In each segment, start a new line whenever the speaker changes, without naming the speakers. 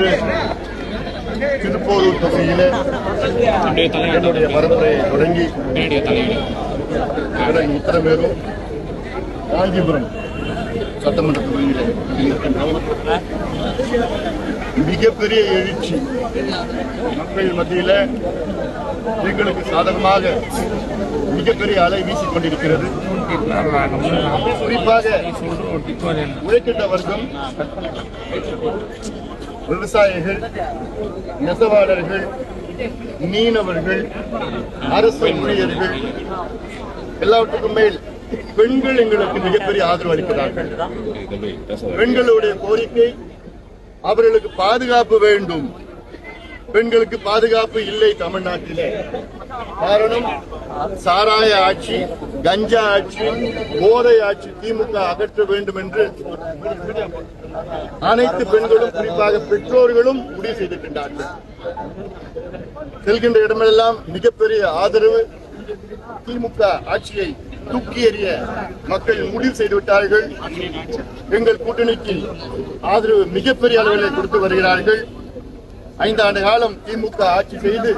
இன்று திருப்போரூர் தொகுதியிலே என்னுடைய பரப்புரையை தொடங்கி உத்தரமேரூர் காஞ்சிபுரம் சட்டமன்ற தொகுதியிலே மிகப்பெரிய எழுச்சி மக்கள் மத்தியில எங்களுக்கு சாதகமாக மிகப்பெரிய அலை வீசிக் கொண்டிருக்கிறது. குறிப்பாக உழைக்கின்ற வர்க்கம், விவசாயிகள், நெசவாளர்கள், மீனவர்கள், அரசு ஊழியர்கள், எல்லாவற்றுக்கும் மேல் பெண்கள் எங்களுக்கு மிகப்பெரிய ஆதரவு அளிக்கிறார்கள். பெண்களுடைய கோரிக்கை, அவர்களுக்கு பாதுகாப்பு வேண்டும். பெண்களுக்கு பாதுகாப்பு இல்லை தமிழ்நாட்டிலே. காரணம், சாராய ஆட்சி, கஞ்சா ஆட்சி, போதை ஆட்சி திமுக அகற்ற வேண்டும் என்று அனைத்து பெண்களும், குறிப்பாக பெற்றோர்களும் முடிவு செய்திருக்கின்றார்கள். செல்கின்ற இடமெல்லாம் மிகப்பெரிய ஆதரவு. திமுக ஆட்சியை தூக்கி எறிய மக்கள் முடிவு செய்துவிட்டார்கள். எங்கள் கூட்டணிக்கு ஆதரவு மிகப்பெரிய அளவில் கொடுத்து வருகிறார்கள். 5 ஆண்டு காலம் திமுக ஆட்சி செய்து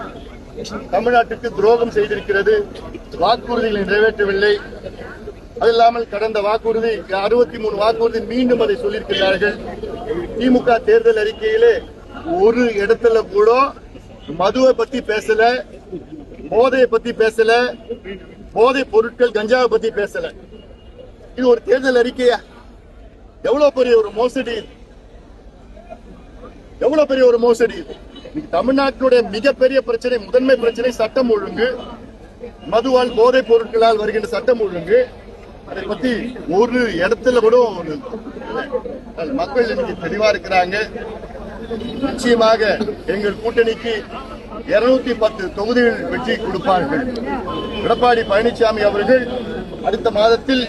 தமிழ்நாட்டுக்கு துரோகம் செய்திருக்கிறது. வாக்குறுதிகளை நிறைவேற்றவில்லை. அது இல்லாமல் கடந்த வாக்குறுதி 63 வாக்குறுதி மீண்டும் அதை சொல்லியிருக்கிறார்கள். திமுக தேர்தல் அறிக்கையிலே ஒரு இடத்துல கூட மதுவை பத்தி பேசல, போதையை பத்தி பேசல, போதை பொருட்கள் கஞ்சாவை பத்தி பேசல. இது ஒரு தேர்தல் அறிக்கையா? எவ்வளவு பெரிய ஒரு மோசடி! எவ்வளவு பெரிய ஒரு மோசடி! தமிழ்நாட்டுடைய மிகப்பெரிய பிரச்சனை, முதன்மை பிரச்சனை சட்டம் ஒழுங்கு, மதுவால் போதைப் பொருட்களால் வருகின்ற சட்டம் ஒழுங்கு. அதை பத்தி ஒரு இடத்துல கூட மக்கள் இன்னைக்கு தெளிவா இருக்கிறாங்க. நிச்சயமாக எங்கள் கூட்டணிக்கு 210 தொகுதிகள் வெற்றி கொடுப்பார்கள். எடப்பாடி பழனிசாமி அவர்கள் அடுத்த மாதத்தில்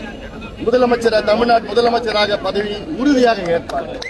தமிழ்நாடு முதலமைச்சராக பதவி உறுதியாக ஏற்பார்கள்.